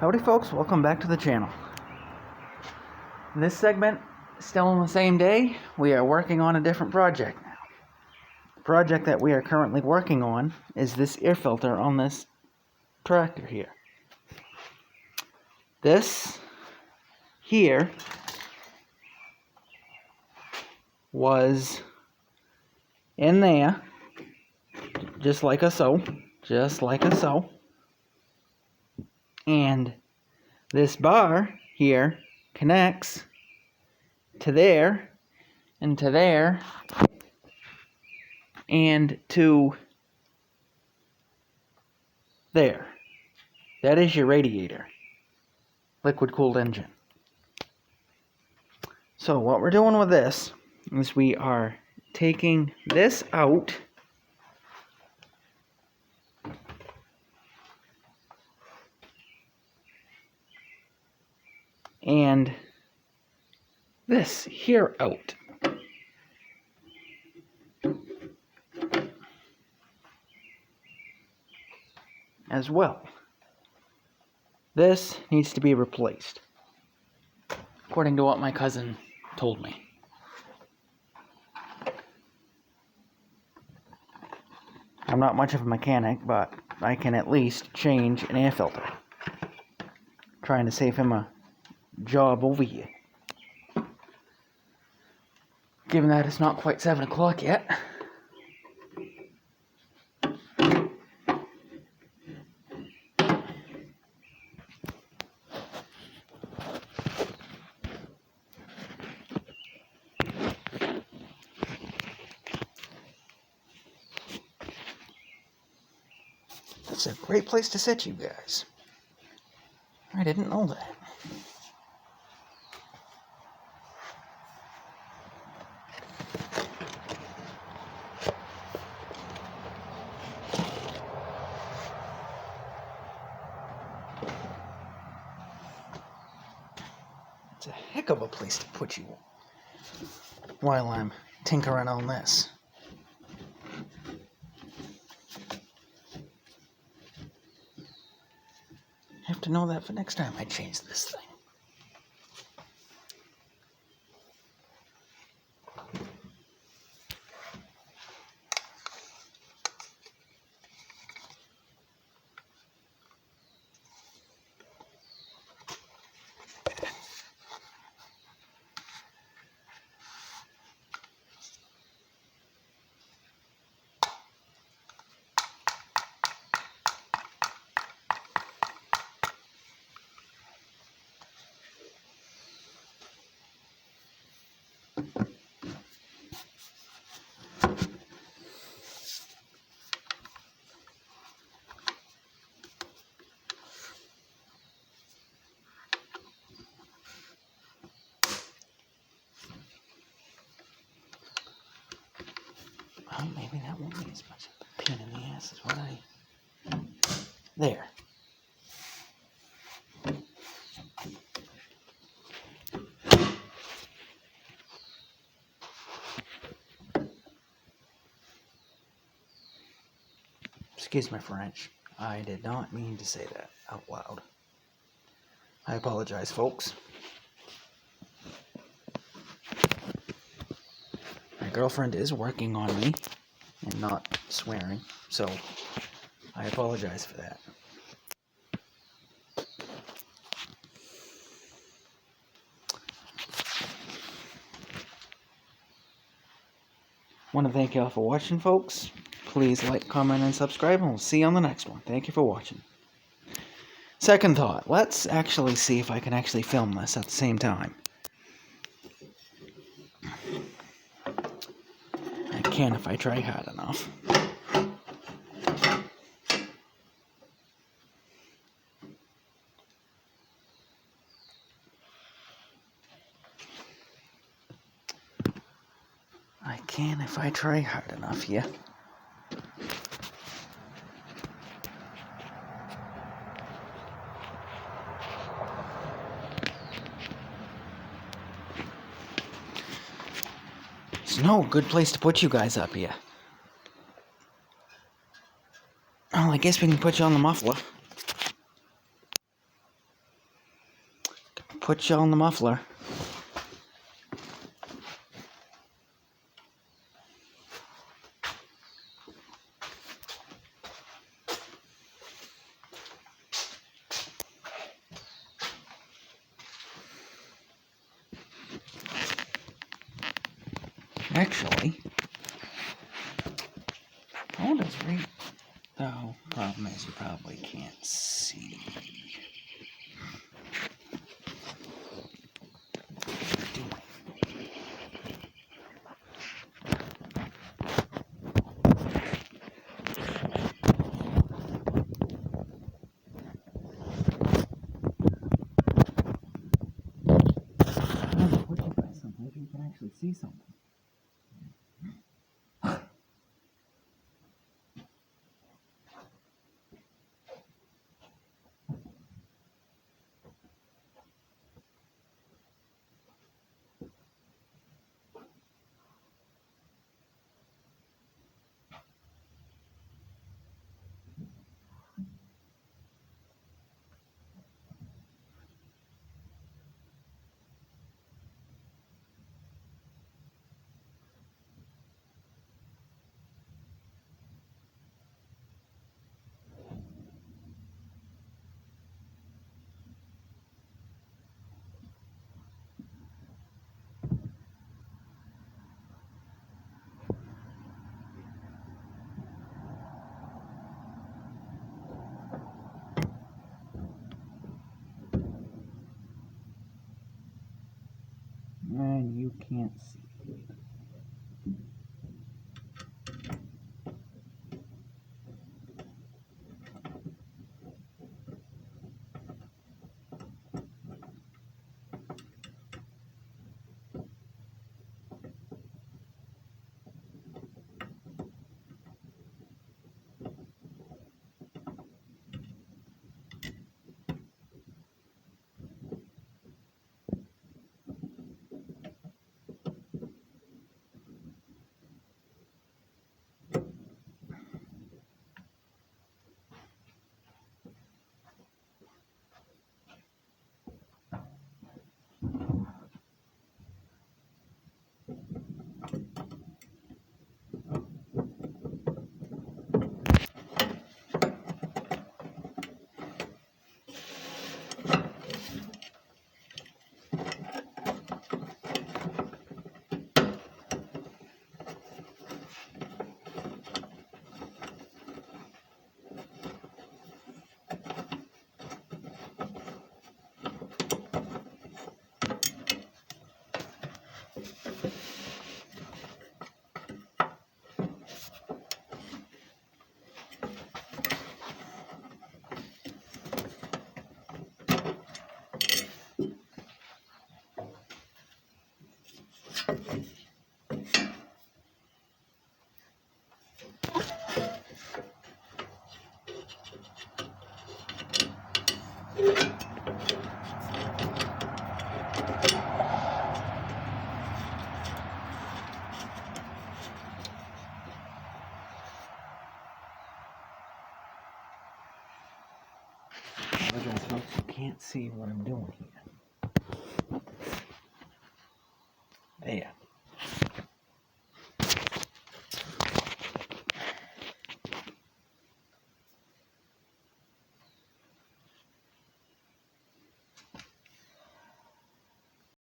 Howdy folks, welcome back to the channel. In this segment, still on the same day, we are working on a different project now. The project that we are currently working on is this air filter on this tractor here. This here was in there, just like a so. And this bar here connects to there, and to there, and to there. That is your radiator. Liquid-cooled engine. So what we're doing with this is we are taking this out and this here out. As well. This needs to be replaced, according to what my cousin told me. I'm not much of a mechanic, but I can at least change an air filter. Trying to save him a job over here. Given that it's not quite 7 o'clock yet. That's a great place to sit, you guys. I didn't know that. It's a heck of a place to put you while I'm tinkering on this. I have to know that for next time I change this thing. Well, maybe that won't be as much of a pain in the ass as what I... There. Excuse my French. I did not mean to say that out loud. I apologize, folks. My girlfriend is working on me and not swearing, so I apologize for that. Want to thank you all for watching, folks. Please like, comment, and subscribe, and we'll see you on the next one. Thank you for watching. Second thought, let's actually see if I can actually film this at the same time. I can if I try hard enough. I can if I try hard enough here. There's no good place to put you guys up here. Well, I guess we can put you on the muffler. put you on the muffler. Actually, how does read? Oh, problem is you probably can't see. Maybe you can actually see something. And you can't see. Apologize, folks, you can't see what I'm doing here. There.